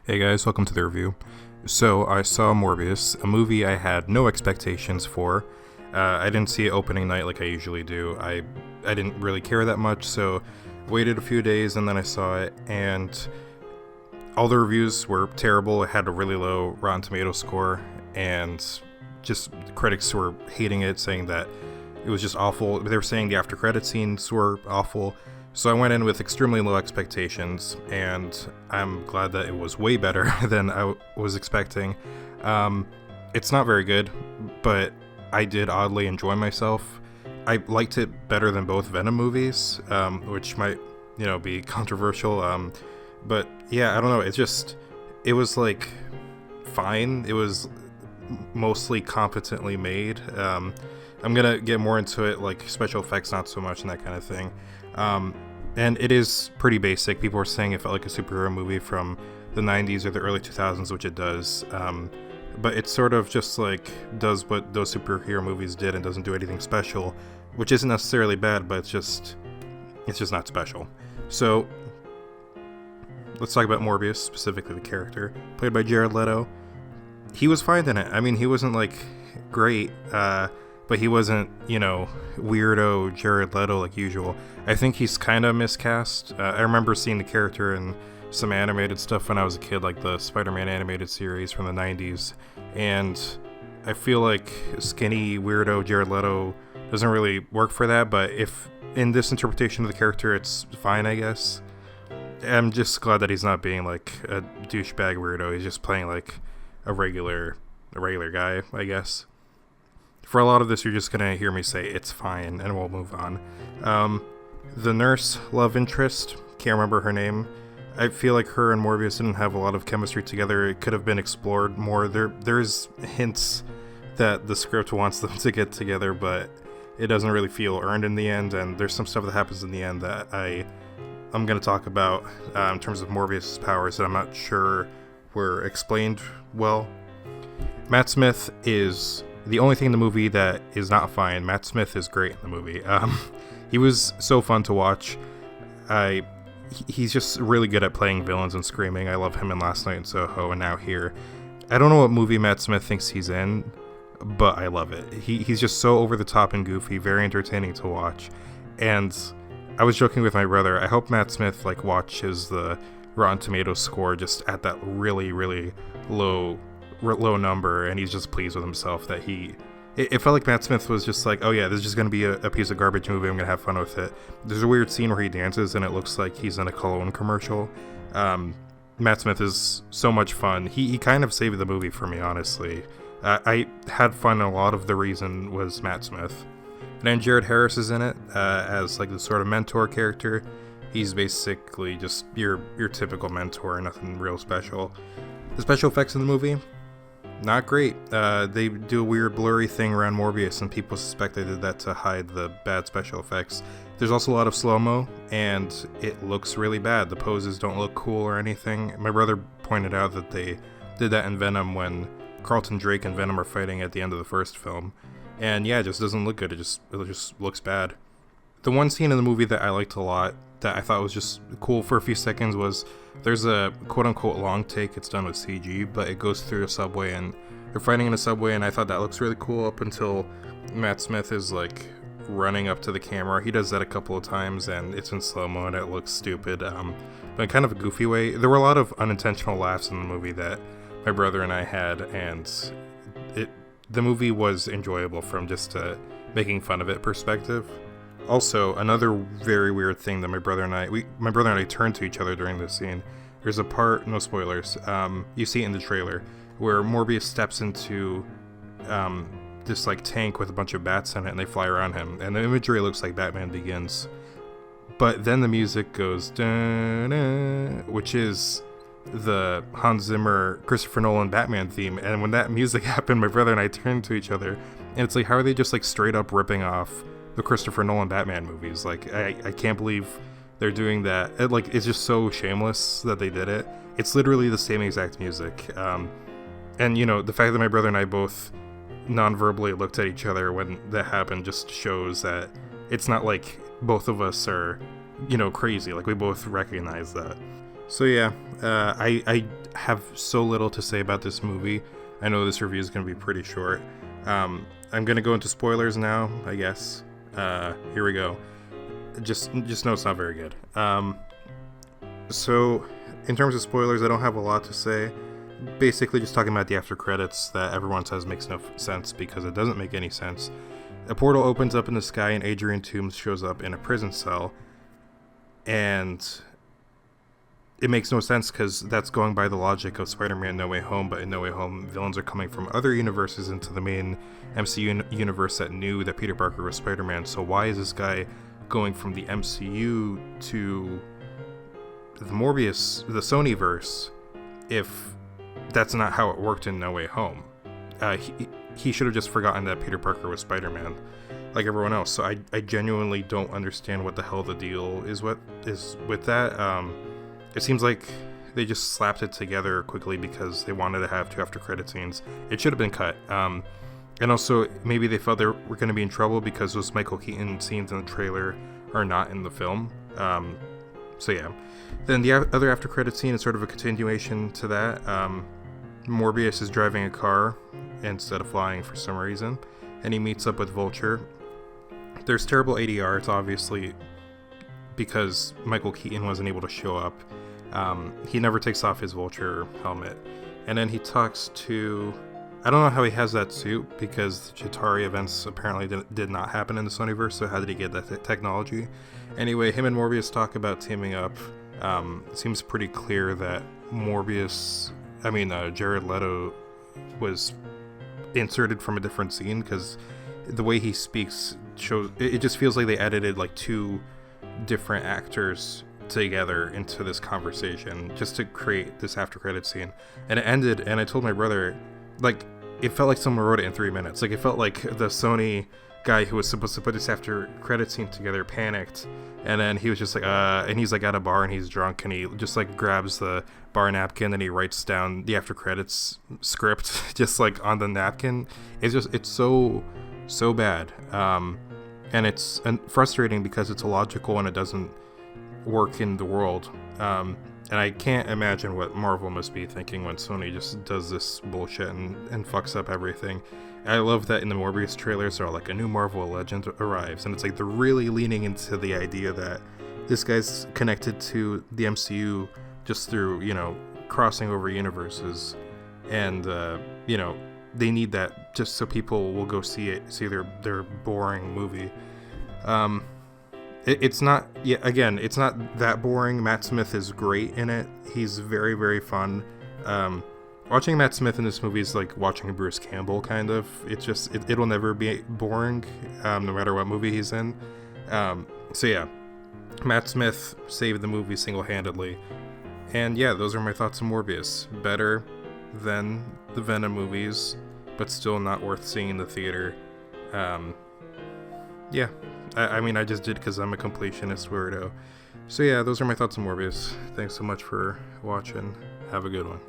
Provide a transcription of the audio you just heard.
Hey guys, welcome to the review. So I saw Morbius, a movie I had no expectations for. I didn't see it opening night like I usually do. I didn't really care that much, so waited a few days and then I saw it, and all the reviews were terrible. It had a really low Rotten Tomato score, and just critics were hating it, saying that it was just awful. They were saying the after credit scenes were awful. So I went in with extremely low expectations, and I'm glad that it was way better than I was expecting. It's not very good, but I did oddly enjoy myself. I liked it better than both Venom movies, which might, be controversial. But yeah, I don't know. It was like fine. It was mostly competently made. I'm gonna get more into it, like special effects, not so much, and that kind of thing. And it is pretty basic. People were saying it felt like a superhero movie from the 90s or the early 2000s, which it does. But it sort of just like does what those superhero movies did and doesn't do anything special, which isn't necessarily bad, but it's just not special. So let's talk about Morbius, specifically the character, played by Jared Leto. He was fine in it. I mean, he wasn't like great, but he wasn't, weirdo Jared Leto like usual. I think he's kind of miscast. I remember seeing the character in some animated stuff when I was a kid, like the Spider-Man animated series from the 90s, and I feel like skinny weirdo Jared Leto doesn't really work for that, but if in this interpretation of the character, it's fine, I guess. I'm just glad that he's not being like a douchebag weirdo. He's just playing like a regular guy, I guess. For a lot of this, you're just gonna hear me say it's fine, and we'll move on. The nurse love interest, can't remember her name. I feel like her and Morbius didn't have a lot of chemistry together. It could have been explored more. There's hints that the script wants them to get together, but it doesn't really feel earned in the end. And there's some stuff that happens in the end that I'm gonna talk about in terms of Morbius' powers that I'm not sure were explained well. Matt Smith is the only thing in the movie that is not fine. Matt Smith is great in the movie. He was so fun to watch. He's just really good at playing villains and screaming. I love him in Last Night in Soho and now here. I don't know what movie Matt Smith thinks he's in, but I love it. He's just so over the top and goofy, very entertaining to watch. And I was joking with my brother, I hope Matt Smith watches the Rotten Tomatoes score just at that really, really low number, and he's just pleased with himself that it felt like Matt Smith was just like, oh yeah, this is just going to be a piece of garbage movie, I'm going to have fun with it. There's a weird scene where he dances and it looks like he's in a cologne commercial. Matt Smith is so much fun. He kind of saved the movie for me, honestly. I had fun, and a lot of the reason was Matt Smith. And then Jared Harris is in it as like the sort of mentor character. He's basically just your typical mentor, nothing real special. The special effects in the movie, not great. They do a weird blurry thing around Morbius, and people suspect they did that to hide the bad special effects. There's also a lot of slow-mo, and it looks really bad. The poses don't look cool or anything. My brother pointed out that they did that in Venom when Carlton Drake and Venom are fighting at the end of the first film. And yeah, it just doesn't look good. It just looks bad. The one scene in the movie that I liked a lot, that I thought was just cool for a few seconds, was there's a quote-unquote long take. It's done with CG, but it goes through a subway, and they're fighting in a subway, and I thought that looks really cool up until Matt Smith is like running up to the camera. He does that a couple of times, and it's in slow-mo, and it looks stupid, but in kind of a goofy way. There were a lot of unintentional laughs in the movie that my brother and I had, and the movie was enjoyable from just making fun of it perspective. Also, another very weird thing that my brother and I turned to each other during this scene. There's a part, no spoilers, you see it in the trailer, where Morbius steps into this like tank with a bunch of bats in it, and they fly around him, and the imagery looks like Batman Begins. But then the music goes, da-na, which is the Hans Zimmer, Christopher Nolan Batman theme, and when that music happened, my brother and I turned to each other, and it's like, how are they just like straight up ripping off the Christopher Nolan Batman movies? Like, I can't believe they're doing that. It's just so shameless that they did it. It's literally the same exact music. And the fact that my brother and I both non-verbally looked at each other when that happened just shows that it's not like both of us are, crazy. Like, we both recognize that. So yeah, I have so little to say about this movie. I know this review is going to be pretty short. I'm going to go into spoilers now, I guess. Here we go. Just know it's not very good. So, in terms of spoilers, I don't have a lot to say. Basically, just talking about the after credits that everyone says makes no sense because it doesn't make any sense. A portal opens up in the sky and Adrian Toomes shows up in a prison cell. And it makes no sense because that's going by the logic of Spider-Man No Way Home, but in No Way Home, villains are coming from other universes into the main MCU universe that knew that Peter Parker was Spider-Man. So why is this guy going from the MCU to the Morbius, the Sonyverse, if that's not how it worked in No Way Home? He should have just forgotten that Peter Parker was Spider-Man, like everyone else. So I genuinely don't understand what the hell the deal is with that. It seems like they just slapped it together quickly because they wanted to have 2 after credit scenes. It should have been cut. And also, maybe they felt they were going to be in trouble because those Michael Keaton scenes in the trailer are not in the film. So yeah. Then the other after credit scene is sort of a continuation to that. Morbius is driving a car instead of flying for some reason, and he meets up with Vulture. There's terrible ADR. It's obviously because Michael Keaton wasn't able to show up. He never takes off his Vulture helmet. And then he talks to... I don't know how he has that suit, because the Chitauri events apparently did not happen in the Sonyverse, so how did he get that technology? Anyway, him and Morbius talk about teaming up. It seems pretty clear that Jared Leto was inserted from a different scene, because the way he speaks shows... It just feels like they edited like 2 different actors together into this conversation just to create this after credit scene. And it ended, and I told my brother, like, it felt like someone wrote it in 3 minutes. Like, it felt like the Sony guy who was supposed to put this after credit scene together panicked, and then he was just like and he's like at a bar and he's drunk, and he just like grabs the bar napkin and he writes down the after credits script just like on the napkin. It's so bad. And it's frustrating because it's illogical and it doesn't work in the world. And I can't imagine what Marvel must be thinking when Sony just does this bullshit and fucks up everything. I love that in the Morbius trailers they're like, a new Marvel legend arrives, and it's like they're really leaning into the idea that this guy's connected to the MCU just through, crossing over universes. And, they need that just so people will go see their boring movie. It's not that boring. Matt Smith is great in it. He's very, very fun. Watching Matt Smith in this movie is like watching Bruce Campbell, kind of. It's just, it'll never be boring, no matter what movie he's in. So yeah, Matt Smith saved the movie single-handedly. And yeah, those are my thoughts on Morbius. Better than the Venom movies, but still not worth seeing in the theater. Yeah, I just did because I'm a completionist weirdo. So yeah, those are my thoughts on Morbius. Thanks so much for watching. Have a good one.